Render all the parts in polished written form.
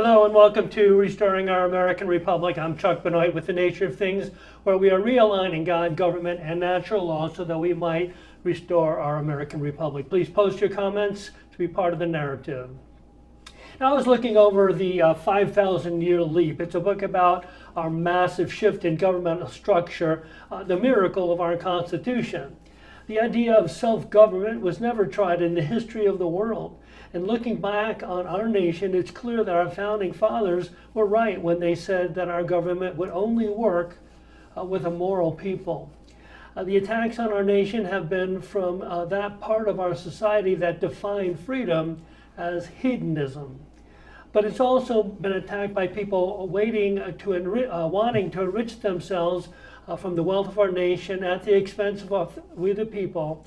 Hello and welcome to Restoring Our American Republic. I'm Chuck Benoit with The Nature of Things, where we are realigning God, government, and natural law so that we might restore our American Republic. Please post your comments to be part of the narrative. Now, I was looking over the 5,000 Year Leap. It's a book about our massive shift in governmental structure, the miracle of our Constitution. The idea of self-government was never tried in the history of the world. And looking back on our nation, it's clear that our founding fathers were right when they said that our government would only work with a moral people. The attacks on our nation have been from that part of our society that defined freedom as hedonism. But it's also been attacked by people wanting to enrich themselves from the wealth of our nation at the expense of we the people,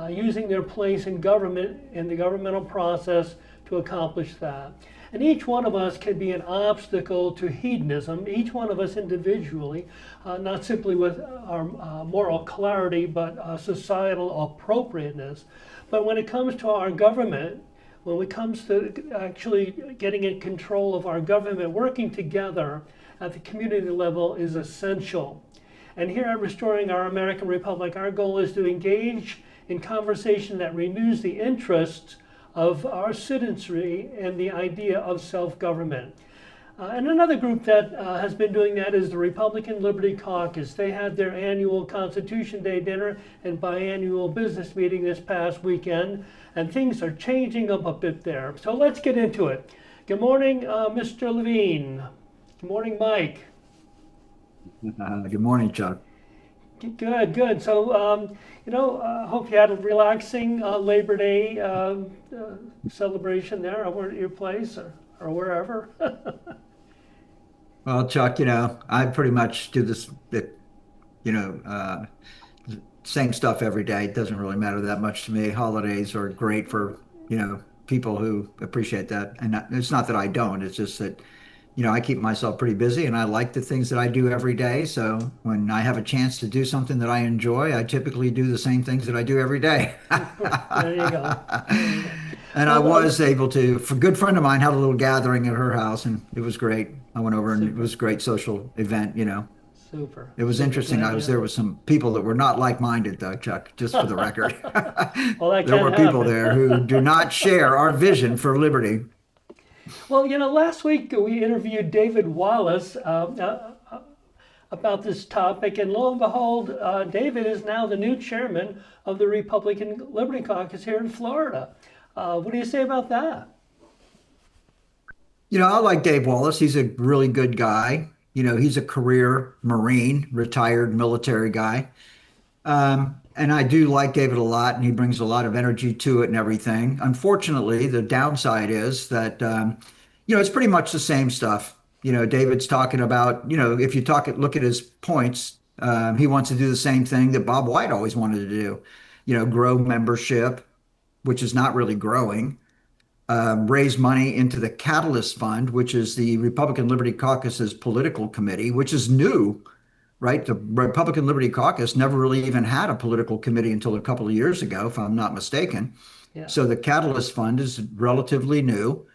using their place in government, in the governmental process to accomplish that. And each one of us can be an obstacle to hedonism, each one of us individually, not simply with our moral clarity, but societal appropriateness. But when it comes to our government, when it comes to actually getting in control of our government, working together at the community level is essential. And here at Restoring Our American Republic, our goal is to engage in conversation that renews the interests of our citizenry and the idea of self-government. And another group that has been doing that is the Republican Liberty Caucus. They had their annual Constitution Day dinner and biannual business meeting this past weekend, and things are changing up a bit there. So let's get into it. Good morning, Mr. Levine. Good morning, Mike. Good morning, Chuck. Good, good. So, hope you had a relaxing Labor Day celebration there over at your place or wherever. Well, Chuck, I pretty much do this, you know, uh, same stuff every day. It doesn't really matter that much to me. Holidays are great for, people who appreciate that. And it's not that I don't, it's just that, I keep myself pretty busy and I like the things that I do every day. So when I have a chance to do something that I enjoy, I typically do the same things that I do every day. There you go. There you go. And I Well, was able to, for a good friend of mine had a little gathering at her house and it was great. I went over and it super, was a great social event. super, It was super interesting. glad I was you. there with some people that were not like-minded, though, Chuck, just for the record. Well, that There can were people happen. there who do not share our vision for liberty. Well, last week we interviewed David Wallace about this topic, and lo and behold, David is now the new chairman of the Republican Liberty Caucus here in Florida. What do you say about that? I like Dave Wallace. He's a really good guy. He's a career Marine, retired military guy. And I do like David a lot, and he brings a lot of energy to it and everything. Unfortunately, the downside is that, it's pretty much the same stuff. David's talking about, if you look at his points, he wants to do the same thing that Bob White always wanted to do, grow membership, which is not really growing, raise money into the Catalyst Fund, which is the Republican Liberty Caucus's political committee, which is new, right? The Republican Liberty Caucus never really even had a political committee until a couple of years ago, if I'm not mistaken. Yeah. So the Catalyst Fund is relatively new.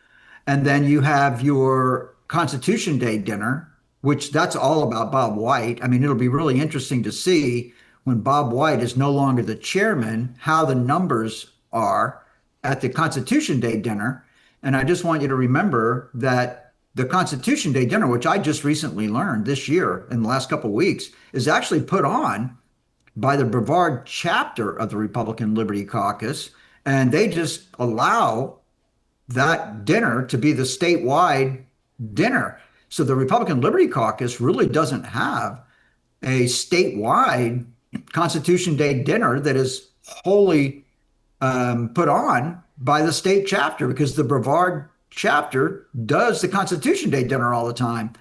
And then you have your Constitution Day dinner, which that's all about Bob White. I mean, it'll be really interesting to see when Bob White is no longer the chairman, how the numbers are at the Constitution Day dinner. And I just want you to remember that the Constitution Day dinner, which I just recently learned this year in the last couple of weeks, is actually put on by the Brevard chapter of the Republican Liberty Caucus. And they just allow that dinner to be the statewide dinner. So the Republican Liberty Caucus really doesn't have a statewide Constitution Day dinner that is wholly put on by the state chapter, because the Brevard chapter does the Constitution Day dinner all the time.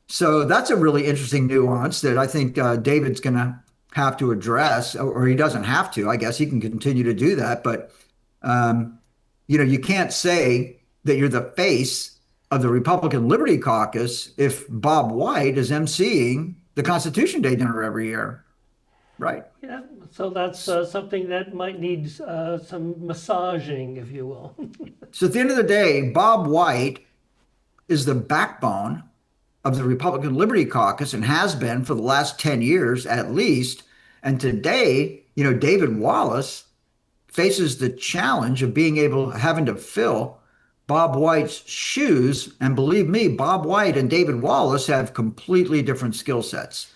So that's a really interesting nuance that I think David's going to have to address, or he doesn't have to. I guess he can continue to do that. But, you can't say that you're the face of the Republican Liberty Caucus if Bob White is emceeing the Constitution Day dinner every year, right? Yeah. So that's something that might need some massaging, if you will. So at the end of the day, Bob White is the backbone of the Republican Liberty Caucus and has been for the last 10 years at least. And today, David Wallace faces the challenge of having to fill Bob White's shoes. And believe me, Bob White and David Wallace have completely different skill sets.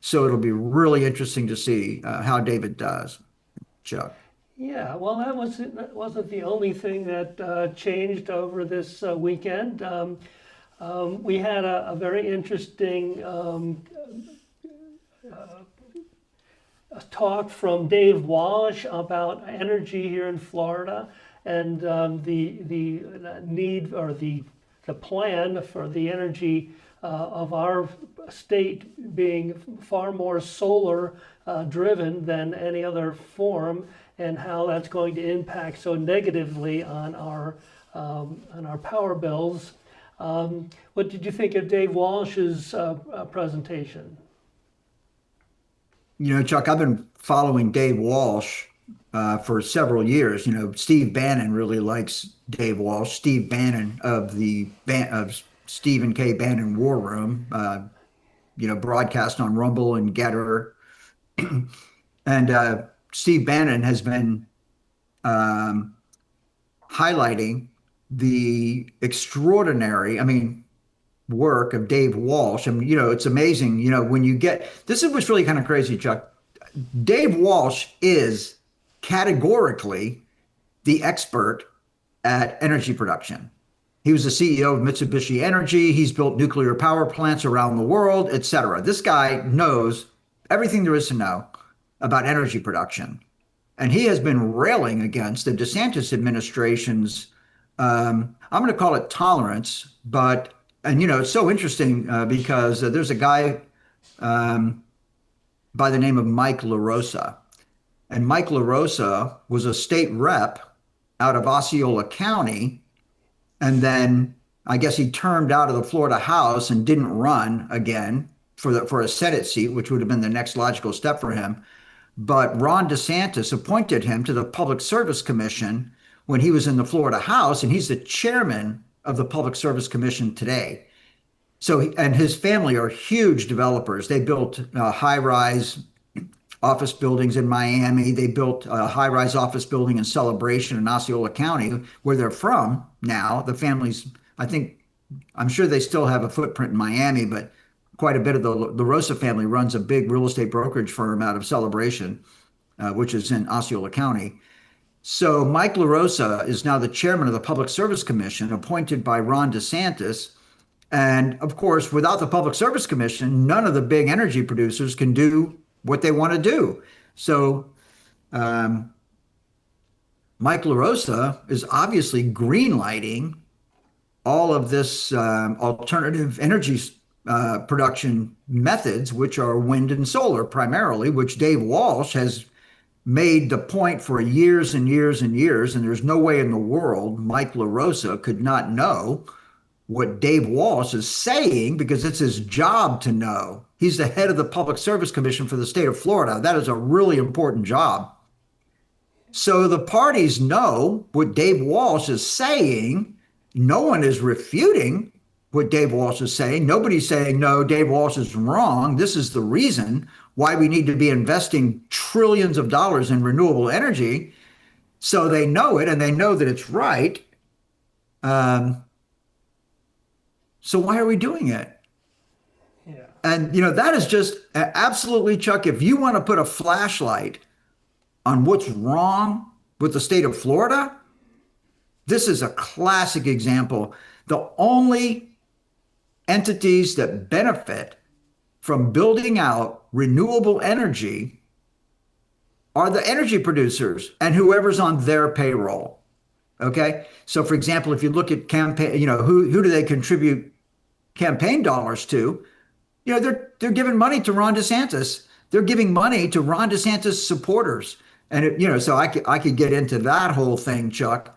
So it'll be really interesting to see how David does, Chuck. Yeah, well, that wasn't the only thing that changed over this weekend. We had a very interesting talk from Dave Walsh about energy here in Florida and the need or the plan for the energy of our state being far more solar driven than any other form, and how that's going to impact so negatively on our power bills. What did you think of Dave Walsh's presentation? Chuck, I've been following Dave Walsh for several years. Steve Bannon really likes Dave Walsh. Steve Bannon of Stephen K. Bannon War Room, broadcast on Rumble and Getter. And Steve Bannon has been highlighting the extraordinary, work of Dave Walsh. It's amazing, when you get, this is what's really kind of crazy, Chuck. Dave Walsh is categorically the expert at energy production. He was the CEO of Mitsubishi Energy. He's built nuclear power plants around the world, et cetera. This guy knows everything there is to know about energy production. And he has been railing against the DeSantis administration's, I'm going to call it tolerance, it's so interesting because there's a guy by the name of Mike LaRosa. And Mike LaRosa was a state rep out of Osceola County. And then I guess he termed out of the Florida House and didn't run again for a Senate seat, which would have been the next logical step for him. But Ron DeSantis appointed him to the Public Service Commission when he was in the Florida House, and he's the chairman of the Public Service Commission today. And his family are huge developers. They built high-rise office buildings in Miami. They built a high-rise office building in Celebration in Osceola County, where they're from now. The family's, I'm sure they still have a footprint in Miami, but quite a bit of the Rosa family runs a big real estate brokerage firm out of Celebration, which is in Osceola County. So Mike LaRosa is now the chairman of the Public Service Commission, appointed by Ron DeSantis. And of course, without the Public Service Commission, none of the big energy producers can do what they want to do. So Mike LaRosa is obviously greenlighting all of this alternative energy production methods, which are wind and solar primarily, which Dave Walsh has made the point for years and years and years. And there's no way in the world Mike LaRosa could not know what Dave Walsh is saying, because it's his job to know. He's the head of the Public Service Commission for the state of Florida. That is a really important job. So the parties know what Dave Walsh is saying. No one is refuting what Dave Walsh is saying. Nobody's saying, no, Dave Walsh is wrong. This is the reason why we need to be investing trillions of dollars in renewable energy. So they know it, and they know that it's right. So why are we doing it? Yeah. And, that is just absolutely, Chuck, if you want to put a flashlight on what's wrong with the state of Florida, this is a classic example. The only entities that benefit from building out renewable energy are the energy producers and whoever's on their payroll. Okay. So for example, if you look at campaign, who do they contribute campaign dollars to? They're giving money to Ron DeSantis. They're giving money to Ron DeSantis supporters. And so I could get into that whole thing, Chuck.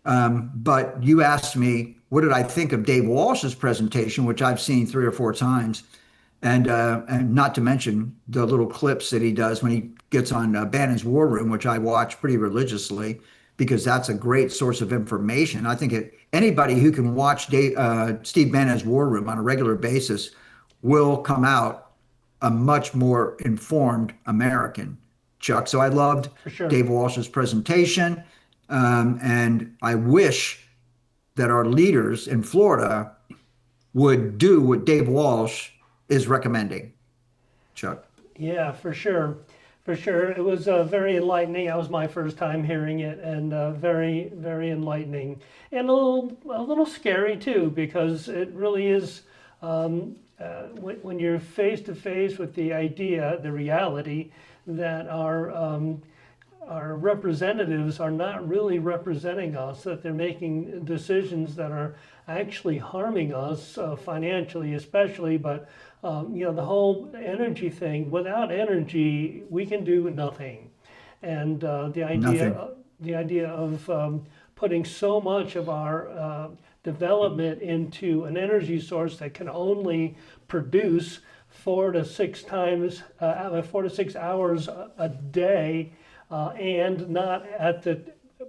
But you asked me, what did I think of Dave Walsh's presentation, which I've seen 3 or 4 times, and not to mention the little clips that he does when he gets on Bannon's War Room, which I watch pretty religiously because that's a great source of information. I think anybody who can watch Steve Bannon's War Room on a regular basis will come out a much more informed American, Chuck. So I loved For sure. Dave Walsh's presentation. And I wish that our leaders in Florida would do what Dave Walsh is recommending, Chuck. Yeah, for sure. For sure. It was very enlightening. That was my first time hearing it, and very, very enlightening. And a little scary too, because it really is, when you're face to face with the idea, the reality that our representatives are not really representing us, that they're making decisions that are actually harming us financially, especially. But the whole energy thing. Without energy, we can do nothing. And Nothing. the idea of putting so much of our development into an energy source that can only produce 4 to 6 hours a day, and not at the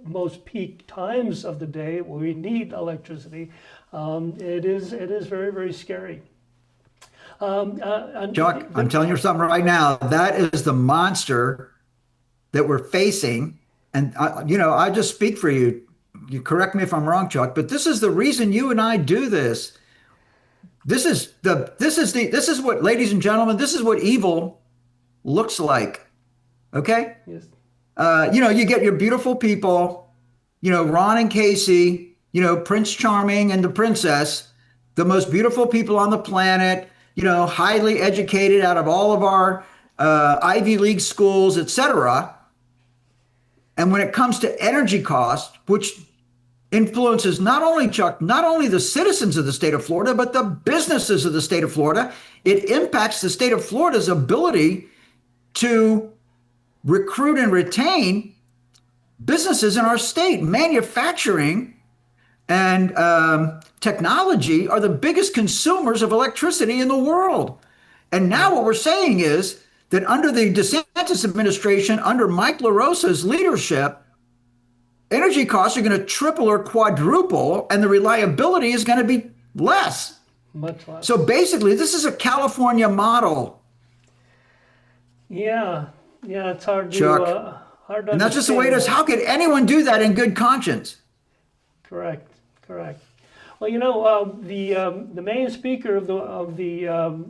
most peak times of the day where we need electricity. It is very, very scary. Chuck, I'm telling you something right now. That is the monster that we're facing. And I just speak for you. You correct me if I'm wrong, Chuck, but this is the reason you and I do this. This is what, ladies and gentlemen, this is what evil looks like. Okay? Yes. You get your beautiful people, Ron and Casey, Prince Charming and the princess, the most beautiful people on the planet, highly educated out of all of our Ivy League schools, etc. And when it comes to energy costs, which influences not only, Chuck, not only the citizens of the state of Florida, but the businesses of the state of Florida, it impacts the state of Florida's ability to recruit and retain businesses in our state. Manufacturing and technology are the biggest consumers of electricity in the world. And now what we're saying is that under the DeSantis administration, under Mike LaRosa's leadership, energy costs are going to triple or quadruple, and the reliability is going to be less. Much less. So basically, this is a California model. Yeah, it's hard to Chuck. Hard to And that's just the way it is. understand. How could anyone do that in good conscience? Correct. Well, the main speaker of the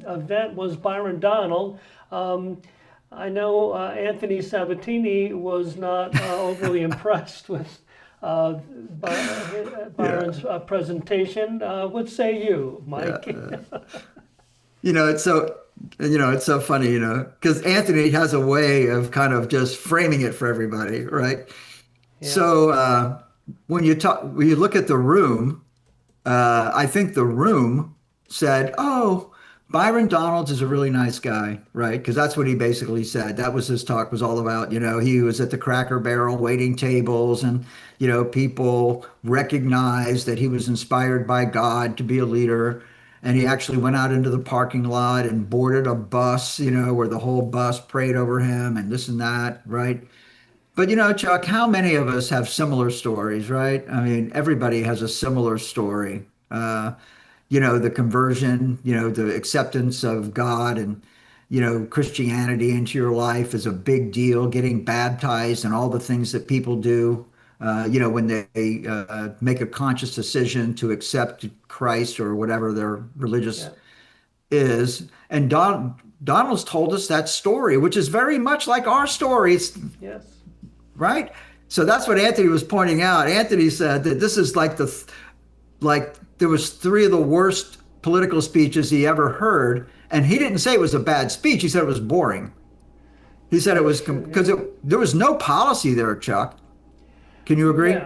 event was Byron Donald. I know Anthony Sabatini was not overly impressed with Byron's presentation. What say you, Mike? It's so funny, because Anthony has a way of kind of just framing it for everybody, right? Yeah. So when you look at the room, I think the room said, "Oh, Byron Donalds is a really nice guy," right? Because that's what he basically said. That was his talk was all about. He was at the Cracker Barrel waiting tables, and people recognized that he was inspired by God to be a leader. And he actually went out into the parking lot and boarded a bus, where the whole bus prayed over him and this and that, right? But Chuck, how many of us have similar stories, right? I mean, everybody has a similar story. The conversion, the acceptance of God and, Christianity into your life is a big deal. Getting baptized and all the things that people do, when they make a conscious decision to accept Christ or whatever their religious is. And Donald's told us that story, which is very much like our stories. Yes. Right? So that's what Anthony was pointing out. Anthony said that this is like there was 3 of the worst political speeches he ever heard, and he didn't say it was a bad speech. He said it was boring. He said it was because there was no policy there, Chuck. Can you agree?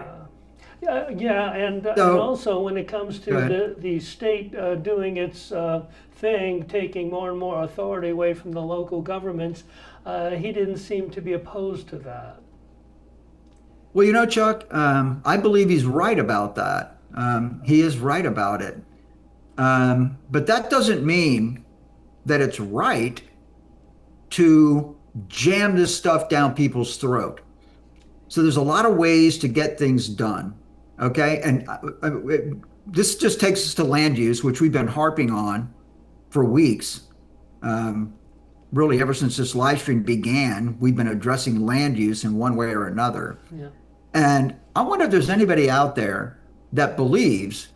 Yeah, and also when it comes to the state doing its thing, taking more and more authority away from the local governments, he didn't seem to be opposed to that. Well, Chuck, I believe he's right about that. He is right about it. But that doesn't mean that it's right to jam this stuff down people's throat. So there's a lot of ways to get things done. Okay. And this just takes us to land use, which we've been harping on for weeks. Um, Really, ever since this live stream began, we've been addressing land use in one way or another. Yeah. And I wonder if there's anybody out there that believes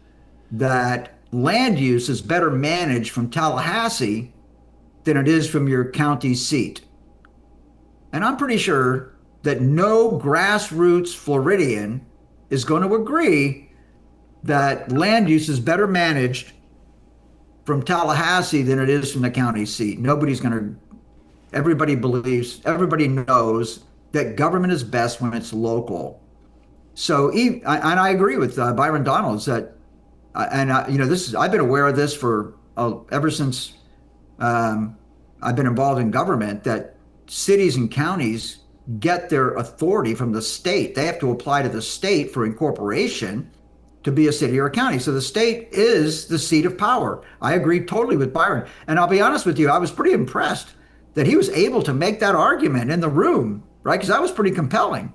that land use is better managed from Tallahassee than it is from your county seat. And I'm pretty sure that no grassroots Floridian is going to agree that land use is better managed from Tallahassee than it is from the county seat. Nobody's going to, everybody believes, everybody knows that government is best when it's local. So, and I agree with Byron Donalds that, I've been aware of this for ever since I've been involved in government, that cities and counties get their authority from the state. They have to apply to the state for incorporation to be a city or a county. So the state is the seat of power. I agree totally with Byron. And I'll be honest with you, I was pretty impressed that he was able to make that argument in the room, right? Because that was pretty compelling.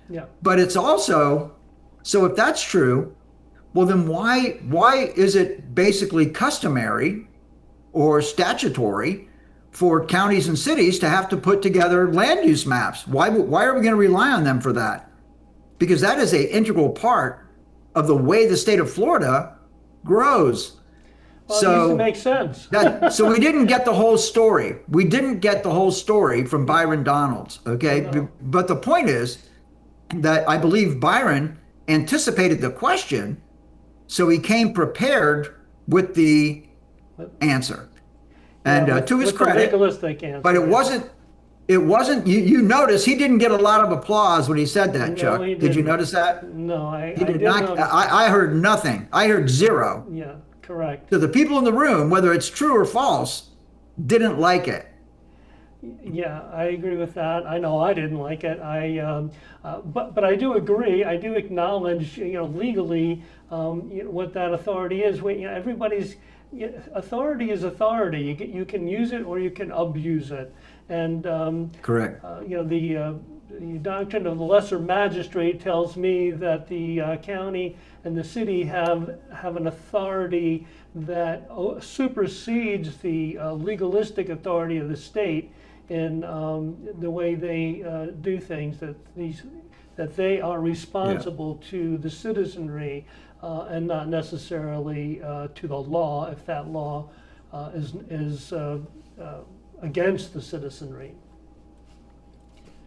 Yeah. But it's also, so if that's true, well, then why is it basically customary or statutory for counties and cities to have to put together land use maps? Why are we going to rely on them for that? Because that is an integral part of the way the state of Florida grows. Well, it used to make sense. So we didn't get the whole story. We didn't get the whole story from Byron Donalds, okay? No. But the point is that I believe Byron anticipated the question, so he came prepared with the answer. And to his credit, legalistic answer, but it wasn't, you notice he didn't get a lot of applause when he said that, No, Chuck. he Did you didn't. notice that? No, I He did did not. notice. I heard nothing. I heard zero. Yeah, correct. So the people in the room, whether it's true or false, didn't like it. Yeah, I agree with that. I know I didn't like it. But I do agree. I do acknowledge, legally, what that authority is. Everybody's authority is authority. You can use it or you can abuse it. And Correct. the doctrine of the lesser magistrate tells me that the county and the city have an authority that supersedes the legalistic authority of the state in the way they do things. That they are responsible to the citizenry and not necessarily to the law if that law is against the citizenry.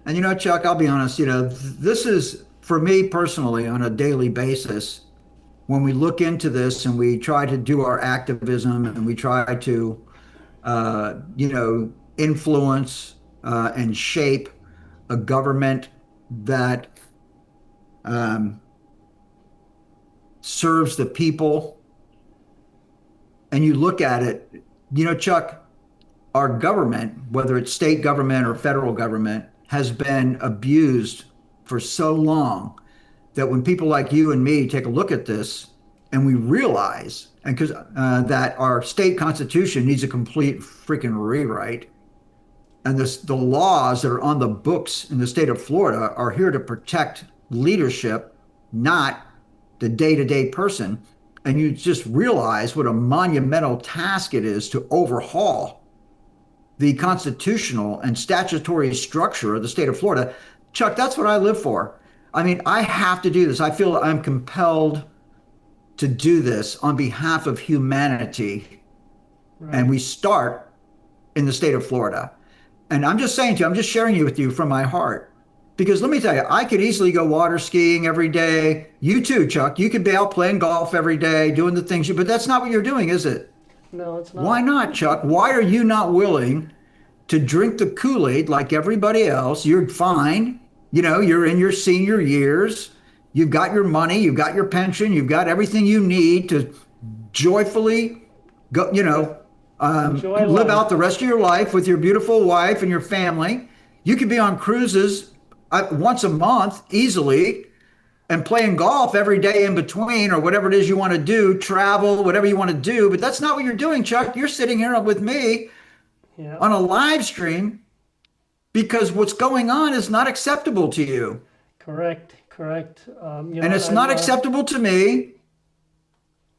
And Chuck, I'll be honest, this is for me personally on a daily basis. When we look into this and we try to do our activism and we try to, influence and shape a government that serves the people, and you look at it, Chuck, our government, whether it's state government or federal government, has been abused for so long that when people like you and me take a look at this and we realize, and because that our state constitution needs a complete freaking rewrite, and the laws that are on the books in the state of Florida are here to protect leadership, not the day-to-day person, and you just realize what a monumental task it is to overhaul the constitutional and statutory structure of the state of Florida. Chuck, that's what I live for. I mean, I have to do this. I feel I'm compelled to do this on behalf of humanity. Right. And we start in the state of Florida. And I'm just saying to you, I'm just sharing with you from my heart. Because let me tell you, I could easily go water skiing every day. You too, Chuck. You could be out playing golf every day, doing the things but that's not what you're doing, is it? No, it's not. Why not, Chuck? Why are you not willing to drink the Kool-Aid like everybody else? You're fine. You're in your senior years. You've got your money. You've got your pension. You've got everything you need to joyfully go, live out the rest of your life with your beautiful wife and your family. You could be on cruises once a month easily and playing golf every day in between, or whatever it is you want to do, travel, whatever you want to do. But that's not what you're doing, Chuck. You're sitting here with me on a live stream because what's going on is not acceptable to you. Correct. Correct, correct. And it's not acceptable to me.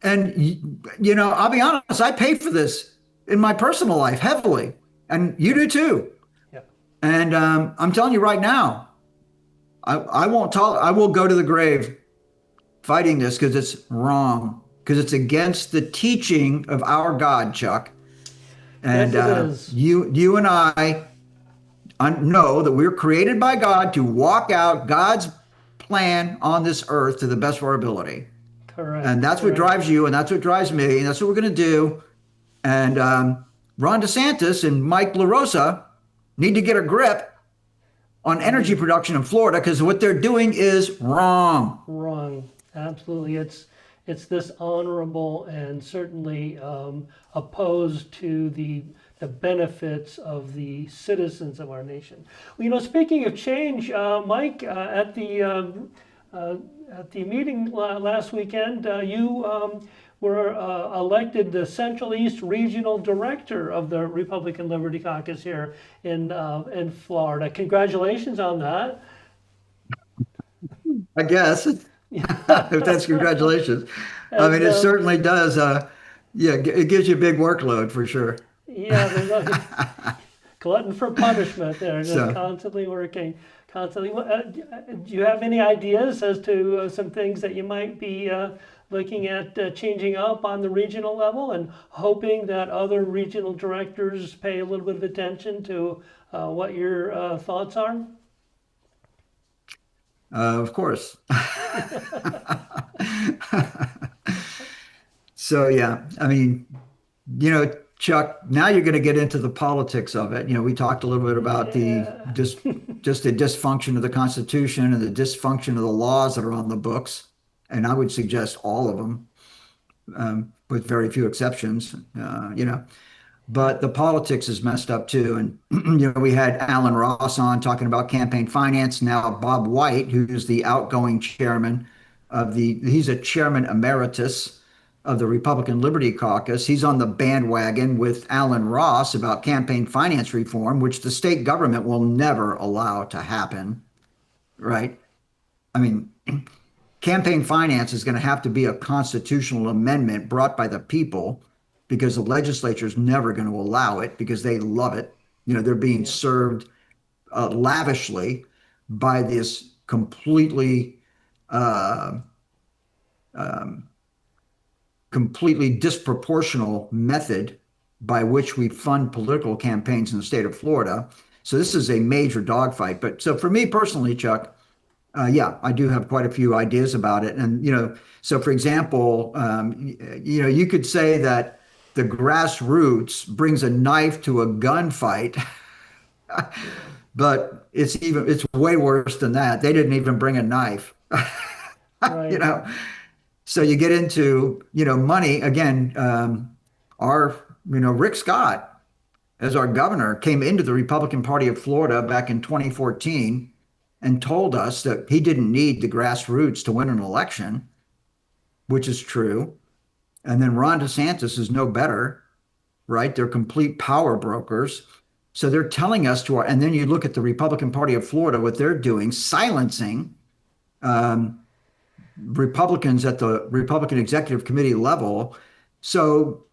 And, I'll be honest, I pay for this in my personal life heavily, and you do too. Yeah. And I'm telling you right now, I won't I will go to the grave fighting this because it's wrong, because it's against the teaching of our God, Chuck. And Yes, it is. you and I know that we're created by God to walk out God's plan on this earth to the best of our ability. Correct. And that's what drives you, and that's what drives me, and that's what we're going to do. And Ron DeSantis and Mike LaRosa need to get a grip on energy production in Florida, because what they're doing is wrong. Wrong. Absolutely. It's dishonorable and certainly opposed to the benefits of the citizens of our nation. Well, speaking of change, Mike, at the meeting last weekend, you were elected the Central East Regional Director of the Republican Liberty Caucus here in Florida. Congratulations on that. I guess. If that's congratulations. I mean, it certainly does. Yeah, it gives you a big workload for sure. Yeah, there's a glutton for punishment there, just constantly working, constantly. Do you have any ideas as to some things that you might be looking at changing up on the regional level, and hoping that other regional directors pay a little bit of attention to what your thoughts are? Of course. So, yeah, I mean, Chuck, now you're going to get into the politics of it. We talked a little bit about just the dysfunction of the Constitution and the dysfunction of the laws that are on the books. And I would suggest all of them, with very few exceptions, But the politics is messed up too. And, we had Alan Ross on talking about campaign finance. Now Bob White, who's the outgoing chairman he's a chairman emeritus of the Republican Liberty Caucus. He's on the bandwagon with Alan Ross about campaign finance reform, which the state government will never allow to happen, right? I mean, campaign finance is going to have to be a constitutional amendment brought by the people, because the legislature is never going to allow it because they love it. They're being served lavishly by this completely disproportional method by which we fund political campaigns in the state of Florida. So this is a major dogfight. But so for me personally, Chuck, yeah, I do have quite a few ideas about it. And, so for example, you could say that the grassroots brings a knife to a gunfight, but it's way worse than that. They didn't even bring a knife. Right. So you get into, money again. Our, Rick Scott, as our governor, came into the Republican Party of Florida back in 2014 and told us that he didn't need the grassroots to win an election, which is true. And then Ron DeSantis is no better, right? They're complete power brokers. So they're telling us and then you look at the Republican Party of Florida, what they're doing, silencing Republicans at the Republican Executive Committee level. So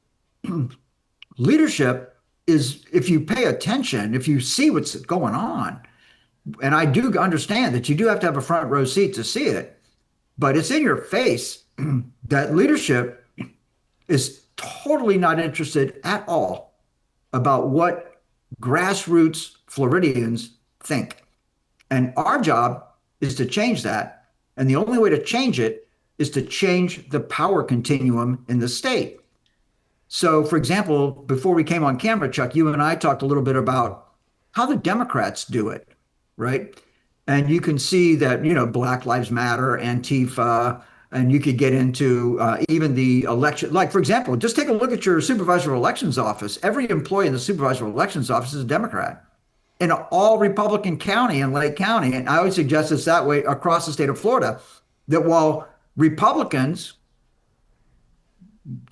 leadership is, if you pay attention, if you see what's going on, and I do understand that you do have to have a front row seat to see it, but it's in your face that leadership is totally not interested at all about what grassroots Floridians think. And our job is to change that. And the only way to change it is to change the power continuum in the state. So, for example, before we came on camera, Chuck, you and I talked a little bit about how the Democrats do it, right? And you can see that, Black Lives Matter, Antifa, and you could get into even the election. Like, for example, just take a look at your supervisor of elections office. Every employee in the supervisor of elections office is a Democrat in an all Republican county in Lake County. And I would suggest it's that way across the state of Florida, that while Republicans,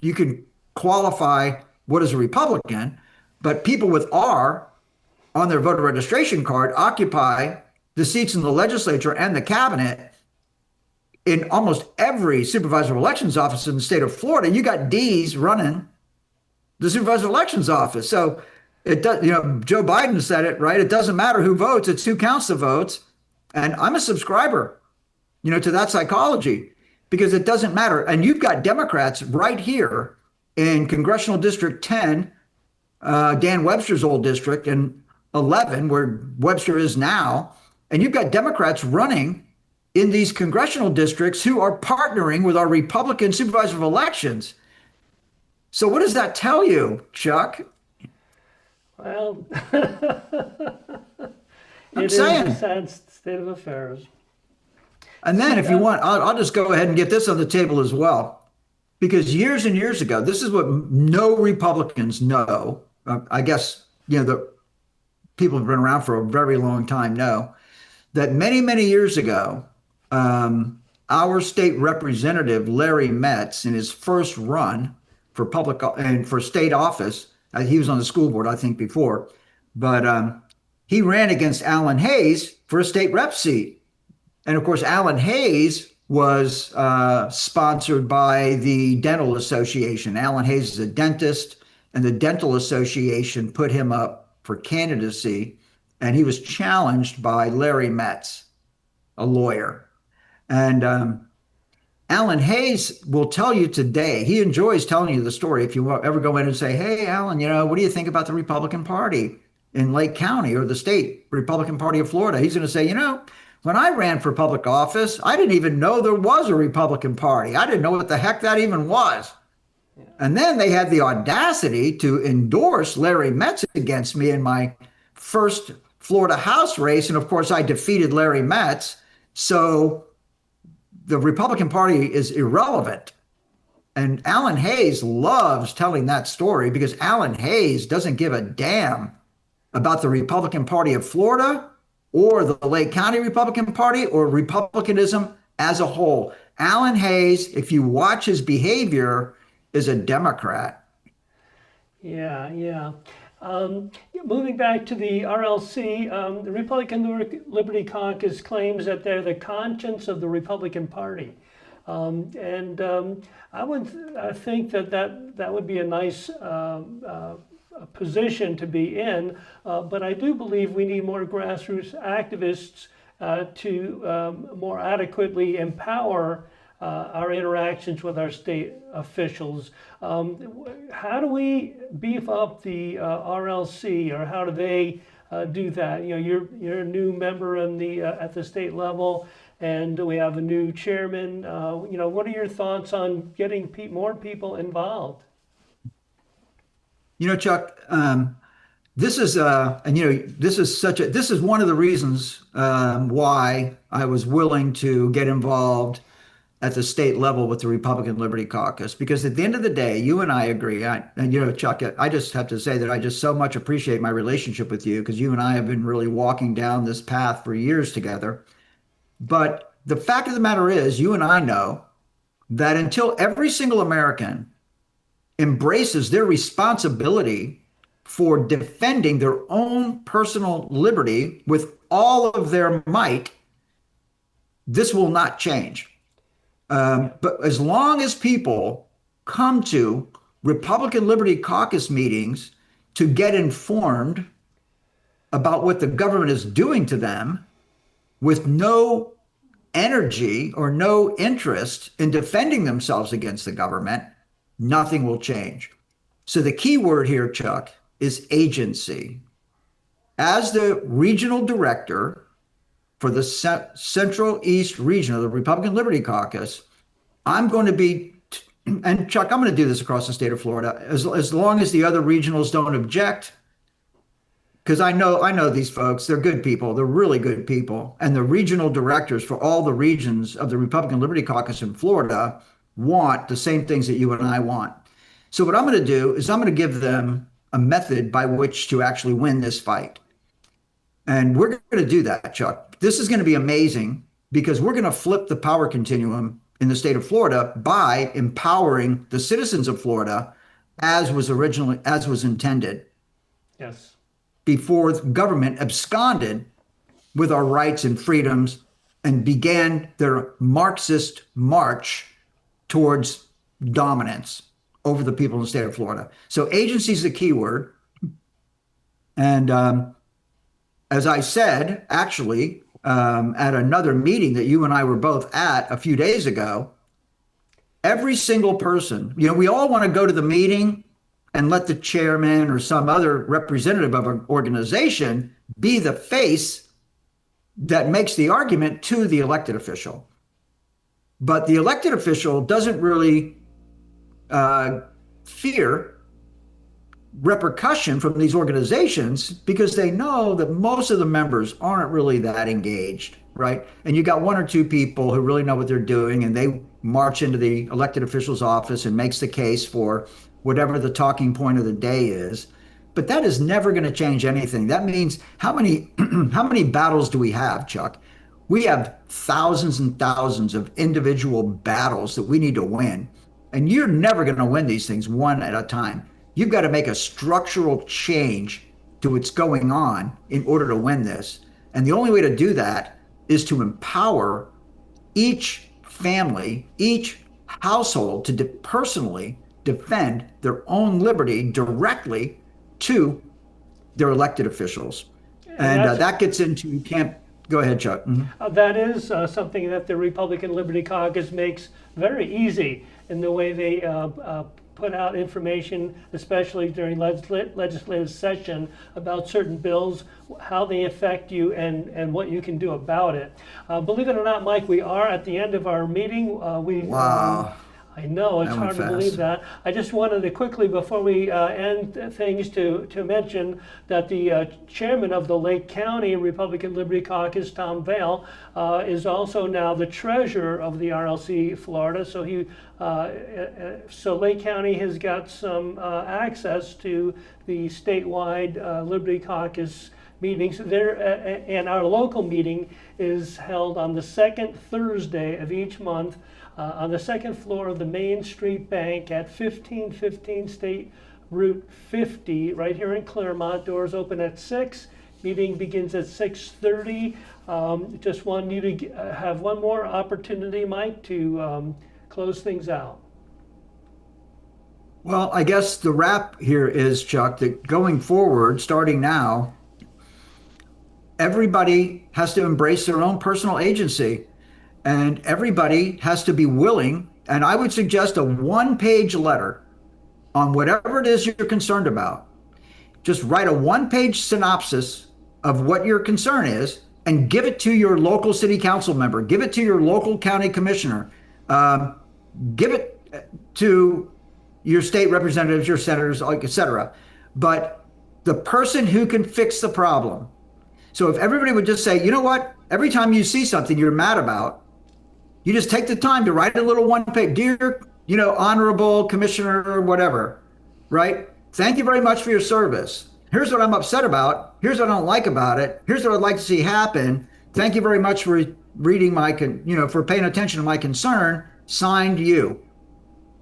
you can qualify what is a Republican, but people with R on their voter registration card occupy the seats in the legislature and the cabinet in almost every supervisor of elections office in the state of Florida. You got D's running the supervisor of elections office. So it does, Joe Biden said it, right? It doesn't matter who votes, it's who counts the votes. And I'm a subscriber, to that psychology because it doesn't matter. And you've got Democrats right here in Congressional District 10, Dan Webster's old district, and 11, where Webster is now. And you've got Democrats running in these congressional districts who are partnering with our Republican supervisor of elections. So what does that tell you, Chuck? Well, I'm it saying. is a sad state of affairs. And then if you want, I'll just go ahead and get this on the table as well. Because years and years ago, this is what no Republicans know. I guess, the people who've been around for a very long time know that many, many years ago, our state representative, Larry Metz, in his first run for public and for state office, he was on the school board, I think, before, but he ran against Alan Hayes for a state rep seat. And of course, Alan Hayes was sponsored by the Dental Association. Alan Hayes is a dentist, and the Dental Association put him up for candidacy, and he was challenged by Larry Metz, a lawyer. And Alan Hayes will tell you today, he enjoys telling you the story. If you ever go in and say, hey, Alan, what do you think about the Republican Party in Lake County or the state Republican Party of Florida? He's going to say, when I ran for public office, I didn't even know there was a Republican Party. I didn't know what the heck that even was. Yeah. And then they had the audacity to endorse Larry Metz against me in my first Florida House race. And of course, I defeated Larry Metz. So the Republican Party is irrelevant. And Alan Hayes loves telling that story because Alan Hayes doesn't give a damn about the Republican Party of Florida or the Lake County Republican Party or Republicanism as a whole. Alan Hayes, if you watch his behavior, is a Democrat. Yeah. Moving back to the RLC, the Republican Liberty Caucus claims that they're the conscience of the Republican Party. I would think that would be a nice position to be in, but I do believe we need more grassroots activists to more adequately empower our interactions with our state officials. How do we beef up the RLC, or how do they do that? You're a new member in at the state level, and we have a new chairman. What are your thoughts on getting more people involved? Chuck, this is this is one of the reasons why I was willing to get involved at the state level with the Republican Liberty Caucus, because at the end of the day, you and I agree. Chuck, I just have to say that I just so much appreciate my relationship with you, because you and I have been really walking down this path for years together. But the fact of the matter is, you and I know that until every single American embraces their responsibility for defending their own personal liberty with all of their might, this will not change. But as long as people come to Republican Liberty Caucus meetings to get informed about what the government is doing to them with no energy or no interest in defending themselves against the government, nothing will change. So the key word here, Chuck, is agency. As the regional director for the Central East region of the Republican Liberty Caucus, I'm going to be, and Chuck, I'm going to do this across the state of Florida, as long as the other regionals don't object, because I know these folks, they're good people, they're really good people, and the regional directors for all the regions of the Republican Liberty Caucus in Florida want the same things that you and I want. So what I'm going to do is I'm going to give them a method by which to actually win this fight. And we're going to do that, Chuck. This is going to be amazing, because we're going to flip the power continuum in the state of Florida by empowering the citizens of Florida as was intended. Yes. Before the government absconded with our rights and freedoms and began their Marxist march towards dominance over the people in the state of Florida. So agency is the key word. And as I said, actually, at another meeting that you and I were both at a few days ago, every single person, we all want to go to the meeting and let the chairman or some other representative of an organization be the face that makes the argument to the elected official. But the elected official doesn't really fear repercussion from these organizations because they know that most of the members aren't really that engaged, right? And you got one or two people who really know what they're doing, and they march into the elected official's office and makes the case for whatever the talking point of the day is. But that is never going to change anything. That means how many battles do we have, Chuck? We have thousands and thousands of individual battles that we need to win. And you're never going to win these things one at a time. You've got to make a structural change to what's going on in order to win this. And the only way to do that is to empower each family, each household to personally defend their own liberty directly to their elected officials. And that gets into, you can't, go ahead, Chuck. Mm-hmm. That is something that the Republican Liberty Caucus makes very easy in the way they put out information, especially during legislative session, about certain bills, how they affect you, and what you can do about it. Believe it or not, Mike, we are at the end of our meeting. Wow. I know, it's hard to believe that. I just wanted to quickly, before we end things, to mention that the chairman of the Lake County Republican Liberty Caucus, Tom Vail, is also now the treasurer of the RLC Florida. So so Lake County has got some access to the statewide Liberty Caucus meetings there, and our local meeting is held on the second Thursday of each month on the second floor of the Main Street Bank at 1515 State Route 50, right here in Clermont. Doors open at 6. Meeting begins at 6:30. Just want you to have one more opportunity, Mike, to close things out. Well, I guess the wrap here is, Chuck, that going forward, starting now, everybody has to embrace their own personal agency. And everybody has to be willing, and I would suggest a one-page letter on whatever it is you're concerned about. Just write a one-page synopsis of what your concern is and give it to your local city council member, give it to your local county commissioner, give it to your state representatives, your senators, et cetera. But the person who can fix the problem. So if everybody would just say, you know what, every time you see something you're mad about, you just take the time to write a little one page, dear, honorable commissioner or whatever, right? Thank you very much for your service. Here's what I'm upset about. Here's what I don't like about it. Here's what I'd like to see happen. Thank you very much for reading for paying attention to my concern. Signed, you.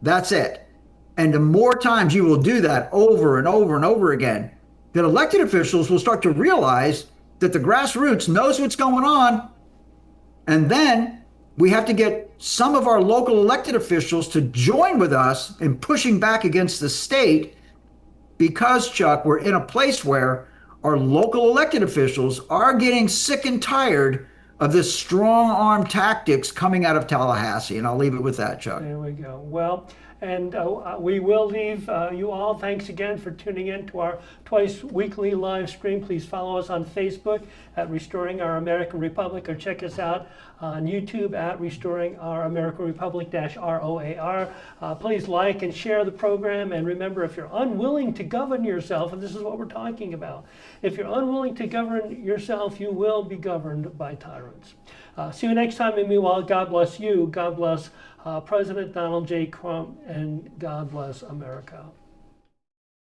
That's it. And the more times you will do that over and over and over again, that elected officials will start to realize that the grassroots knows what's going on. And then we have to get some of our local elected officials to join with us in pushing back against the state because, Chuck, we're in a place where our local elected officials are getting sick and tired of this strong arm tactics coming out of Tallahassee. And I'll leave it with that, Chuck. There we go. Well, and we will leave you all. Thanks again for tuning in to our twice weekly live stream. Please follow us on Facebook at Restoring Our American Republic, or check us out on YouTube at Restoring Our American Republic -ROAR. Please like and share the program. And remember, if you're unwilling to govern yourself, and this is what we're talking about, if you're unwilling to govern yourself, you will be governed by tyrants. See you next time, and meanwhile, God bless you. God bless President Donald J. Trump, and God bless America.